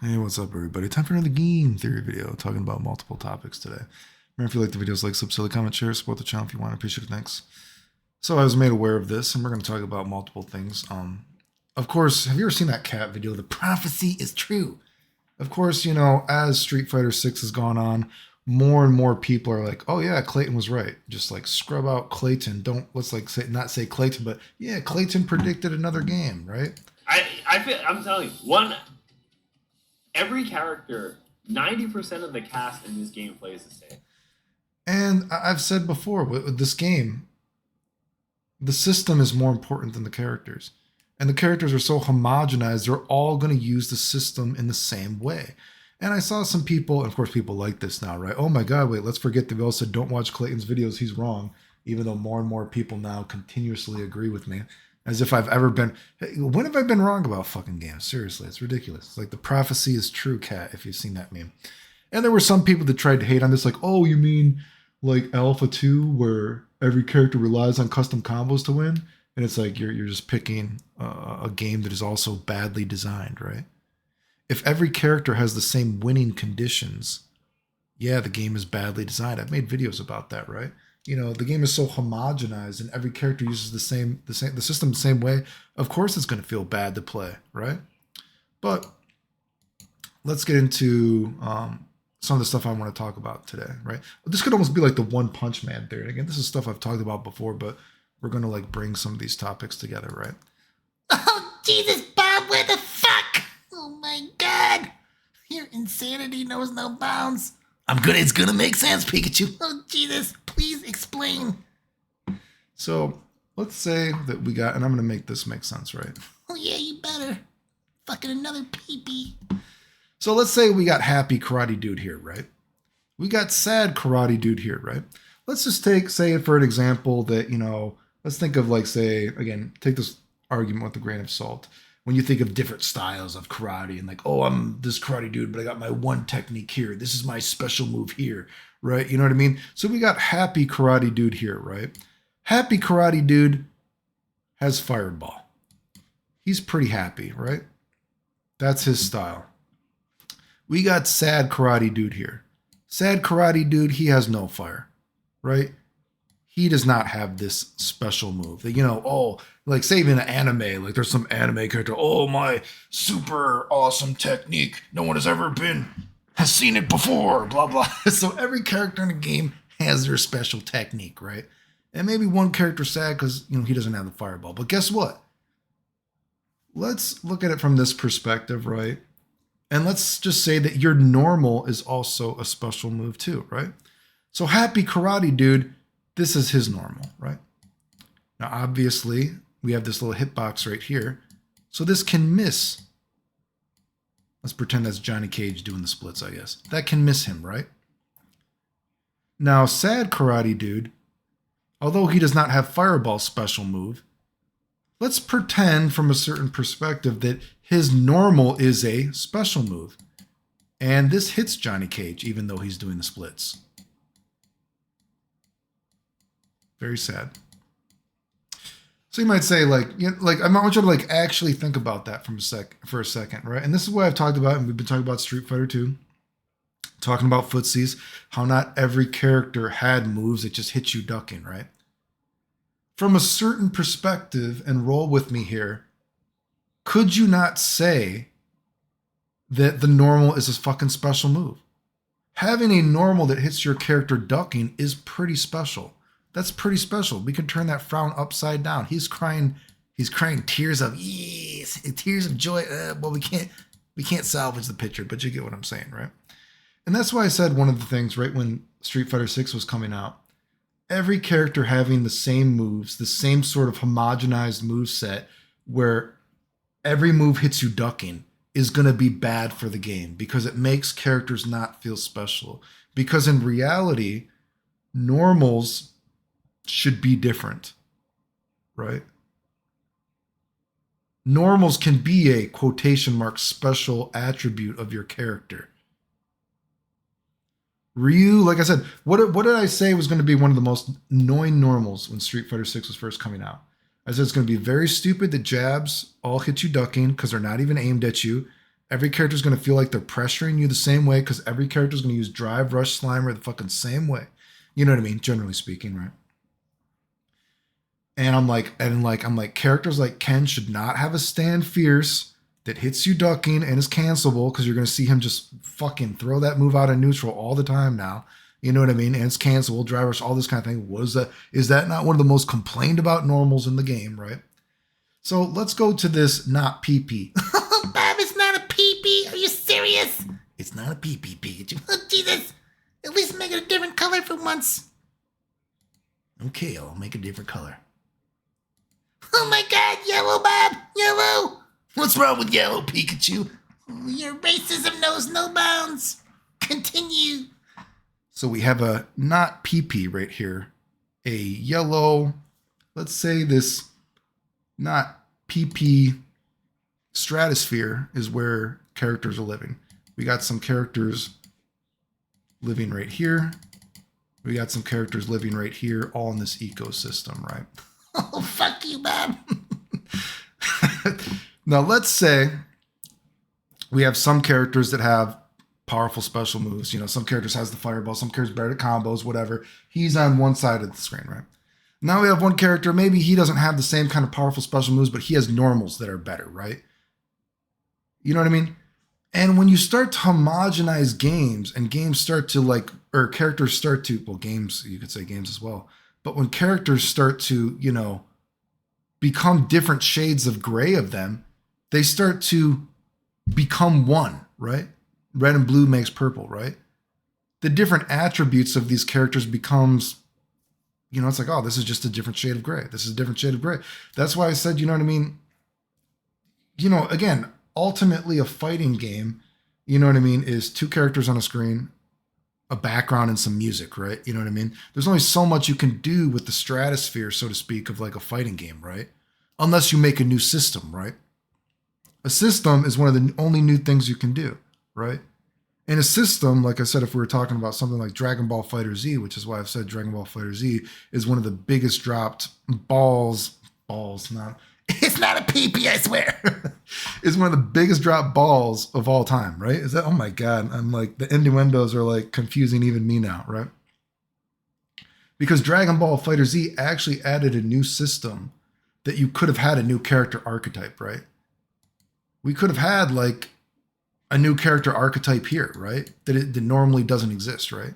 Hey, what's up, everybody? Time for another game theory video talking about multiple topics today. Remember, if you like the videos, like, subscribe, comment, share, support the channel if you want. I appreciate it. Thanks. So I was made aware of this, and we're going to talk about multiple things. Of course, have you ever seen that cat video? The prophecy is true. Of course, you know, as Street Fighter 6 has gone on, more and more people are like, oh yeah, Clayton was right. Just like scrub out Clayton. Let's like say, not say Clayton, but yeah, Clayton predicted another game, right? I'm telling you, every character, 90% of the cast in this game plays the same. And I've said before, with this game, the system is more important than the characters. And the characters are so homogenized, they're all going to use the system in the same way. And I saw some people, and of course people like this now, right? Oh my God, wait, let's forget that we all said don't watch Clayton's videos, he's wrong. Even though more and more people now continuously agree with me. As if I've ever been, hey, when have I been wrong about fucking games? Seriously, it's ridiculous. It's like the prophecy is true, cat, if you've seen that meme. And there were some people that tried to hate on this, like, oh, you mean like Alpha 2, where every character relies on custom combos to win? And it's like you're just picking a game that is also badly designed, right? If every character has the same winning conditions, yeah, the game is badly designed. I've made videos about that, right? You know, the game is so homogenized and every character uses the system the same way. Of course it's going to feel bad to play, right? But let's get into some of the stuff I want to talk about today, right? This could almost be like the One Punch Man theory. Again, this is stuff I've talked about before, but we're going to like bring some of these topics together, right? Oh, Jesus, Bob, what the fuck? Oh my God. Your insanity knows no bounds. I'm good, it's gonna make sense, Pikachu. Oh, Jesus, please explain. So let's say that we got, and I'm going to make this make sense, right? Oh, yeah, you better. Fucking another peepee. So let's say we got happy karate dude here, right? We got sad karate dude here, right? Let's just say for an example that, you know, let's think of like, say, again, take this argument with a grain of salt. When you think of different styles of karate and like, oh, I'm this karate dude, but I got my one technique here. This is my special move here, right? You know what I mean? So we got happy karate dude here, right? Happy karate dude has fireball. He's pretty happy, right? That's his style. We got sad karate dude here. Sad karate dude, he has no fire, right? He does not have this special move that, you know, oh, like say in an anime, like there's some anime character, oh, my super awesome technique. No one has seen it before, blah, blah. So every character in the game has their special technique, right? And maybe one character's sad because, you know, he doesn't have the fireball. But guess what? Let's look at it from this perspective, right? And let's just say that your normal is also a special move too, right? So happy karate dude, this is his normal, right? Now, obviously, we have this little hitbox right here. So this can miss. Let's pretend that's Johnny Cage doing the splits, I guess. That can miss him, right? Now, sad karate dude, although he does not have fireball special move, let's pretend from a certain perspective that his normal is a special move. And this hits Johnny Cage, even though he's doing the splits. Very sad. So you might say, like, you know, like I want you to like actually think about that for a second, right? And this is what I've talked about, and we've been talking about Street Fighter 2, talking about footsies, how not every character had moves that just hit you ducking, right? From a certain perspective, and roll with me here, could you not say that the normal is a fucking special move? Having a normal that hits your character ducking is pretty special. That's pretty special. We can turn that frown upside down. He's crying tears of yes, tears of joy. Well, we can't salvage the picture, but you get what I'm saying, right? And that's why I said one of the things right when Street Fighter 6 was coming out, every character having the same moves, the same sort of homogenized move set where every move hits you ducking is going to be bad for the game because it makes characters not feel special. Because in reality, normals should be different, right? Normals can be a quotation mark special attribute of your character. Ryu, like I said, what did I say was going to be one of the most annoying normals when Street Fighter 6 was first coming out? I said it's going to be very stupid that jabs all hit you ducking because they're not even aimed at you. Every character is going to feel like they're pressuring you the same way because every character is going to use drive, rush, slimer the fucking same way. You know what I mean? Generally speaking, right? And I'm like, characters like Ken should not have a stand fierce that hits you ducking and is cancelable because you're going to see him just fucking throw that move out of neutral all the time now. You know what I mean? And it's cancelable, drivers, all this kind of thing. What is that? Is that not one of the most complained about normals in the game, right? So let's go to this not PP. Bob, it's not a PP. Are you serious? It's not a PP, Pikachu. Oh, Jesus. At least make it a different color for once. Okay, I'll make a different color. Oh my God, yellow, Bob. Yellow. What's wrong with yellow, Pikachu? Your racism knows no bounds. Continue. So we have a not PP right here. A yellow, let's say this not PP stratosphere is where characters are living. We got some characters living right here. We got some characters living right here, all in this ecosystem, right? Oh, fuck you, Bob. Now, let's say we have some characters that have powerful special moves. You know, some characters has the fireball, some characters better at combos, whatever. He's on one side of the screen, right? Now we have one character, maybe he doesn't have the same kind of powerful special moves, but he has normals that are better, right? You know what I mean? And when you start to homogenize games and games start to like, or characters start to, well, games, you could say games as well. But when characters start to, you know, become different shades of gray of them, they start to become one, right? Red and blue makes purple, right? The different attributes of these characters becomes, you know, it's like, oh, this is just a different shade of gray. This is a different shade of gray. That's why I said, you know what I mean? You know, again, ultimately a fighting game, you know what I mean, is two characters on a screen, a background and some music, right? You know what I mean? There's only so much you can do with the stratosphere, so to speak, of like a fighting game, right? Unless you make a new system, right? A system is one of the only new things you can do, right? In a system, like I said, if we were talking about something like Dragon Ball FighterZ, which is why I've said Dragon Ball FighterZ is one of the biggest dropped It's not a PP, I swear. is one of the biggest drop balls of all time, right? Is that, oh my God, I'm like, the innuendos are like confusing even me now, right? Because Dragon Ball FighterZ actually added a new system that you could have had a new character archetype, right? We could have had like a new character archetype here, right? That normally doesn't exist, right?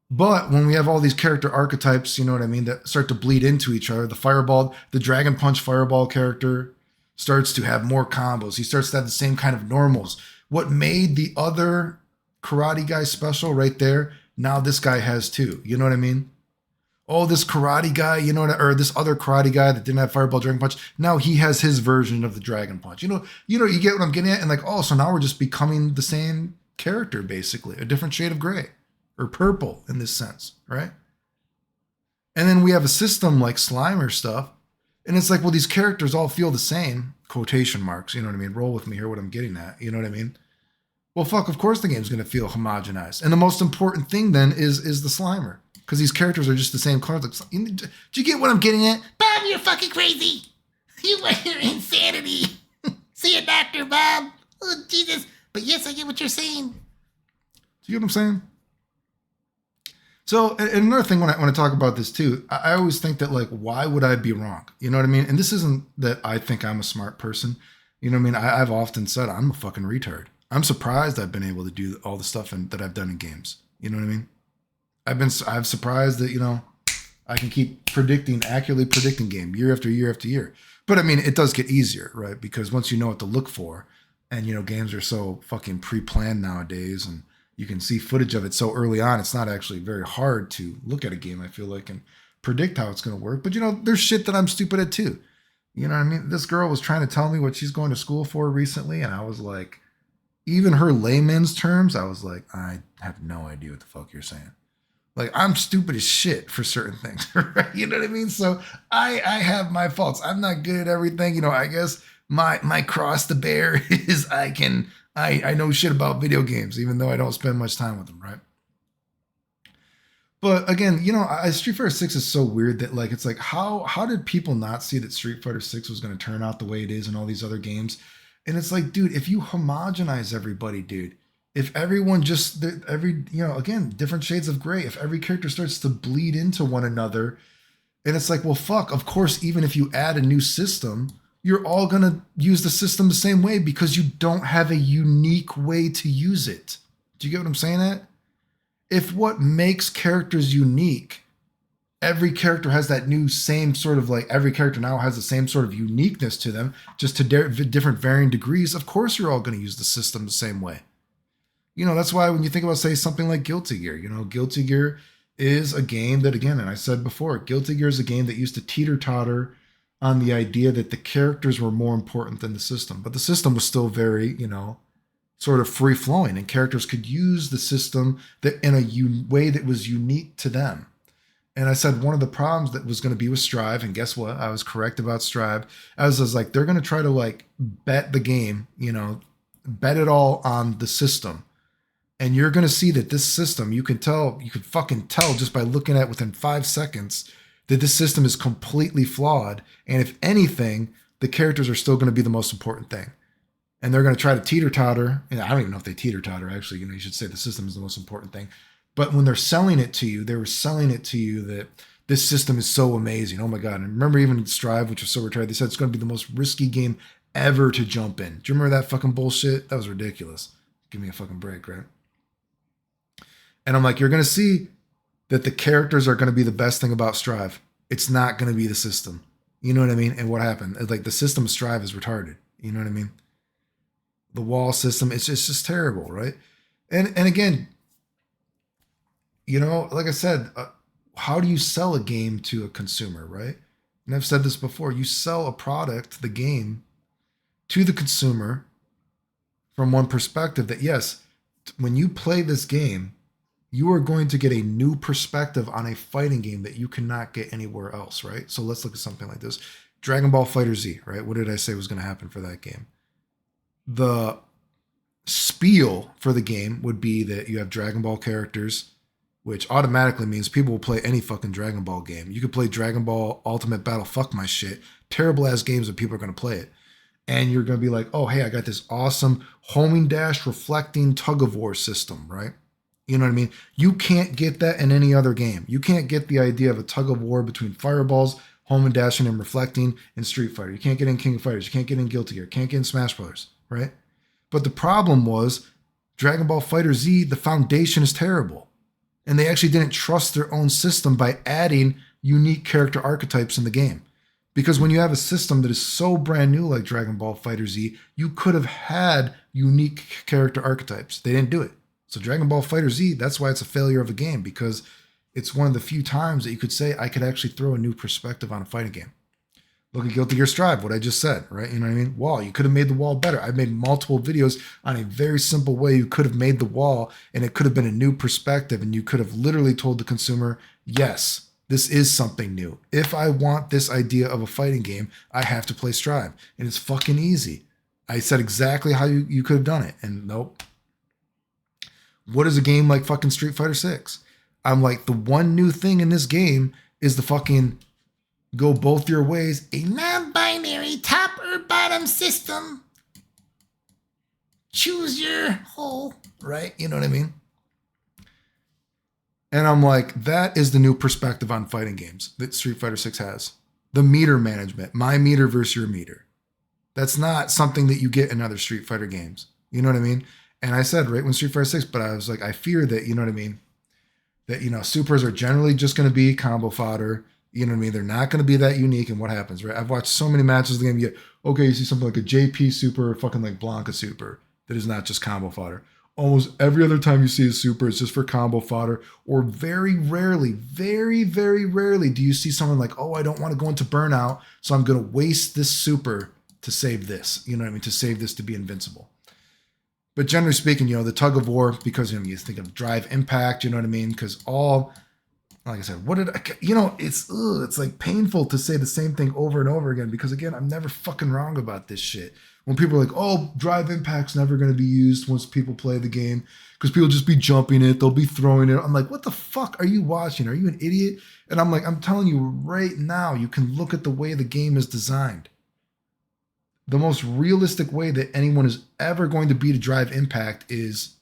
But when we have all these character archetypes, you know what I mean, that start to bleed into each other, the Dragon Punch Fireball character starts to have more combos. He starts to have the same kind of normals. What made the other karate guy special right there, now this guy has too. You know what I mean? Oh, this karate guy, you know what, or this other karate guy that didn't have Fireball Dragon Punch, now he has his version of the Dragon Punch. You get what I'm getting at? And like, oh, so now we're just becoming the same character, basically, a different shade of gray. Or purple in this sense, right? And then we have a system like Slimer stuff, and it's like, well, these characters all feel the same, quotation marks, you know what I mean? Roll with me, hear what I'm getting at, you know what I mean? Well, fuck, of course the game's going to feel homogenized. And the most important thing then is the Slimer, because these characters are just the same colors. Do you get what I'm getting at? Bob, you're fucking crazy. You are insanity. See a doctor, Bob. Oh, Jesus. But yes, I get what you're saying. Do you get what I'm saying? So, and another thing when I talk about this too, I always think that like, why would I be wrong? You know what I mean? And this isn't that I think I'm a smart person. You know what I mean? I've often said I'm a fucking retard. I'm surprised I've been able to do all the stuff that I've done in games. You know what I mean? I'm surprised that, you know, I can keep accurately predicting game year after year after year. But I mean, it does get easier, right? Because once you know what to look for, and you know, games are so fucking pre-planned nowadays, and you can see footage of it so early on, it's not actually very hard to look at a game, I feel like, and predict how it's going to work. But, you know, there's shit that I'm stupid at too. You know what I mean? This girl was trying to tell me what she's going to school for recently, and I was like, even her layman's terms, I was like, I have no idea what the fuck you're saying. Like, I'm stupid as shit for certain things, right? You know what I mean? So I have my faults. I'm not good at everything. You know, I guess my cross to bear is I know shit about video games, even though I don't spend much time with them, right? But again, Street Fighter 6 is so weird that like it's like how did people not see that Street Fighter 6 was going to turn out the way it is in all these other games? And it's like, dude, if you homogenize everybody, dude, if everyone just again, different shades of gray, if every character starts to bleed into one another, and it's like, well, fuck, of course, even if you add a new system, you're all going to use the system the same way because you don't have a unique way to use it. Do you get what I'm saying at? If what makes characters unique, every character has that new same sort of like, every character now has the same sort of uniqueness to them, just to different varying degrees, of course you're all going to use the system the same way. That's why when you think about, say, something like Guilty Gear, Guilty Gear is a game that, again, and I said before, Guilty Gear is a game that used to teeter-totter on the idea that the characters were more important than the system. But the system was still very, sort of free-flowing, and characters could use the system that in a way that was unique to them. And I said one of the problems that was going to be with Strive, and guess what? I was correct about Strive. I was like, they're going to try to like bet the game, bet it all on the system. And you're going to see that this system, you can fucking tell just by looking at it within 5 seconds that this system is completely flawed. And if anything, the characters are still going to be the most important thing. And they're going to try to teeter-totter. And I don't even know if they teeter-totter, actually. You should say the system is the most important thing. But when they're selling it to you, they were selling it to you that this system is so amazing. Oh my God. And remember even Strive, which was so retired, they said it's going to be the most risky game ever to jump in. Do you remember that fucking bullshit? That was ridiculous. Give me a fucking break, right? And I'm like, you're going to see that the characters are going to be the best thing about Strive. It's not going to be the system. You know what I mean? And what happened? Like the system of Strive is retarded. You know what I mean? The wall system, it's just terrible, right? And again, like I said, how do you sell a game to a consumer, right? And I've said this before. You sell a product, the game, to the consumer from one perspective that, yes, when you play this game, you are going to get a new perspective on a fighting game that you cannot get anywhere else, right? So let's look at something like this. Dragon Ball FighterZ, right? What did I say was going to happen for that game? The spiel for the game would be that you have Dragon Ball characters, which automatically means people will play any fucking Dragon Ball game. You could play Dragon Ball Ultimate Battle, fuck my shit. Terrible ass games, and people are going to play it. And you're going to be like, oh, hey, I got this awesome homing dash reflecting tug of war system, right? You know what I mean? You can't get that in any other game. You can't get the idea of a tug of war between fireballs, home and dashing, and reflecting in Street Fighter. You can't get in King of Fighters. You can't get in Guilty Gear. Can't get in Smash Brothers, right? But the problem was Dragon Ball FighterZ, the foundation is terrible. And they actually didn't trust their own system by adding unique character archetypes in the game. Because when you have a system that is so brand new like Dragon Ball FighterZ, you could have had unique character archetypes. They didn't do it. So Dragon Ball FighterZ, that's why it's a failure of a game, because it's one of the few times that you could say I could actually throw a new perspective on a fighting game. Look at Guilty Gear Strive, what I just said, right? You know what I mean? Wall, you could have made the wall better. I've made multiple videos on a very simple way you could have made the wall, and it could have been a new perspective, and you could have literally told the consumer, yes, this is something new. If I want this idea of a fighting game, I have to play Strive. And it's fucking easy. I said exactly how you could have done it, and nope. What is a game like fucking Street Fighter 6? I'm like, the one new thing in this game is the fucking go both your ways, a non-binary top or bottom system. Choose your hole. Right? You know what I mean? And I'm like, that is the new perspective on fighting games that Street Fighter 6 has. The meter management, my meter versus your meter. That's not something that you get in other Street Fighter games. You know what I mean? And I said right when Street Fighter 6, but I was like, I fear that, you know what I mean? That, supers are generally just going to be combo fodder. You know what I mean? They're not going to be that unique in what happens, right? I've watched so many matches of the game. You get, okay, you see something like a JP super or fucking like Blanca super that is not just combo fodder. Almost every other time you see a super, it's just for combo fodder. Or very rarely, very, very rarely do you see someone like, oh, I don't want to go into burnout, so I'm going to waste this super to save this. You know what I mean? To save this to be invincible. But generally speaking, the tug of war, because you think of drive impact, you know what I mean? Because all like I said, what did I, you know, it's like painful to say the same thing over and over again because again, I'm never fucking wrong about this shit. When people are like, oh, drive impact's never going to be used once people play the game because people just be jumping it, they'll be throwing it. I'm like, what the fuck are you watching? Are you an idiot? And I'm like, I'm telling you right now, you can look at the way the game is designed. The most realistic way that anyone is ever going to beat a drive impact is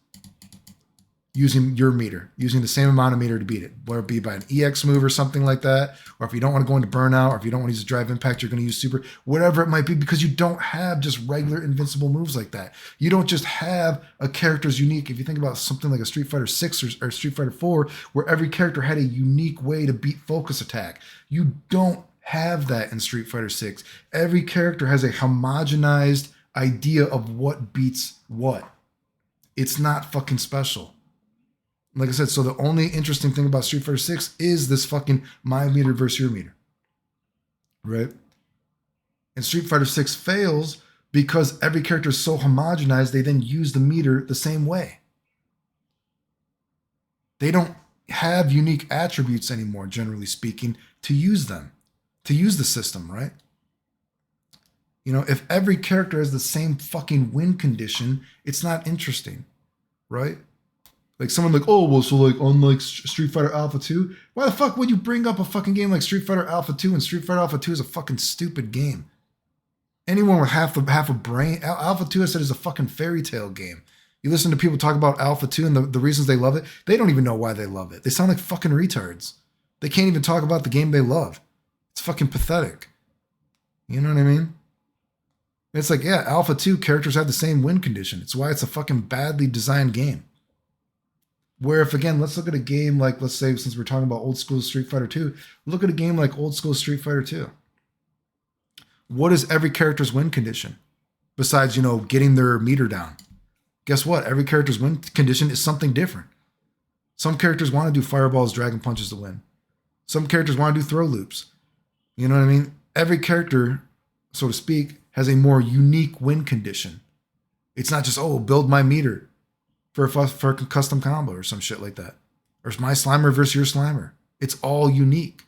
using your meter, using the same amount of meter to beat it, whether it be by an EX move or something like that, or if you don't want to go into burnout, or if you don't want to use drive impact, you're going to use super, whatever it might be, because you don't have just regular invincible moves like that. You don't just have a character's unique. If you think about something like a Street Fighter 6 or Street Fighter 4, where every character had a unique way to beat focus attack, you don't have that in Street Fighter 6. Every character has a homogenized idea of what beats what. It's not fucking special. Like I said, so the only interesting thing about Street Fighter 6 is this fucking my meter versus your meter. Right? And Street Fighter 6 fails because every character is so homogenized, they then use the meter the same way. They don't have unique attributes anymore, generally speaking, to use them, to use the system, right? You know, if every character has the same fucking win condition, it's not interesting, right? Like someone like, oh, well, so like unlike Street Fighter Alpha 2, why the fuck would you bring up a fucking game like Street Fighter Alpha 2 when Street Fighter Alpha 2 is a fucking stupid game? Anyone with half a brain, Alpha 2 I said is a fucking fairy tale game. You listen to people talk about Alpha 2 and the reasons they love it, they don't even know why they love it. They sound like fucking retards. They can't even talk about the game they love. It's fucking pathetic. You know what I mean? It's like, yeah, Alpha 2 characters have the same win condition. It's why it's a fucking badly designed game. Where if, again, let's look at a game like, let's say, since we're talking about old school Street Fighter 2, look at a game like old school Street Fighter 2. What is every character's win condition? Besides, you know, getting their meter down. Guess what? Every character's win condition is something different. Some characters want to do fireballs, dragon punches to win. Some characters want to do throw loops. You know what I mean? Every character, so to speak, has a more unique win condition. It's not just, oh, build my meter for a custom combo or some shit like that. Or it's my Slimer versus your Slimer. It's all unique.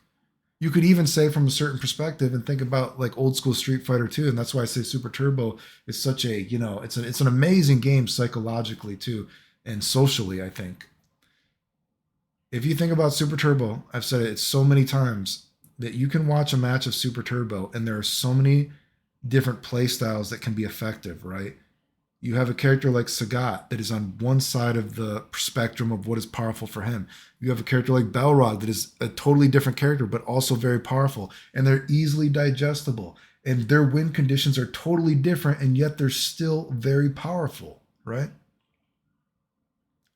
You could even say from a certain perspective and think about like old school Street Fighter 2, and that's why I say Super Turbo is such a, you know, it's an amazing game psychologically too, and socially, I think. If you think about Super Turbo, I've said it so many times that you can watch a match of Super Turbo and there are so many different play styles that can be effective, right? You have a character like Sagat that is on one side of the spectrum of what is powerful for him. You have a character like Balrog that is a totally different character, but also very powerful. And they're easily digestible. And their win conditions are totally different, and yet they're still very powerful, right?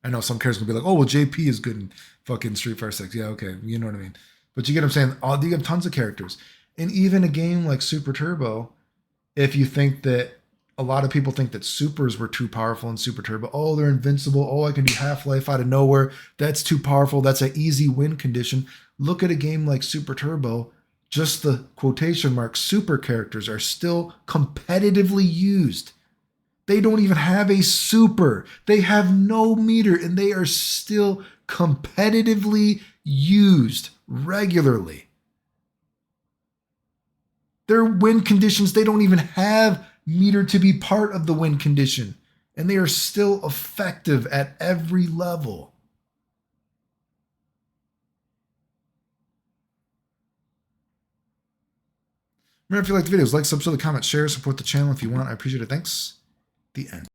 I know some characters will be like, oh, well, JP is good in fucking Street Fighter 6. Yeah, okay, you know what I mean. But you get what I'm saying? You have tons of characters. And even a game like Super Turbo, if you think that a lot of people think that supers were too powerful in Super Turbo. Oh, they're invincible. Oh, I can do Half-Life out of nowhere. That's too powerful. That's an easy win condition. Look at a game like Super Turbo. Just the quotation mark super characters are still competitively used. They don't even have a super. They have no meter, and they are still competitively used regularly. Their win conditions, they don't even have meter to be part of the win condition, and they are still effective at every level. Remember, if you like the videos, like, subscribe, comment, share, support the channel if you want. I appreciate it. Thanks. The end.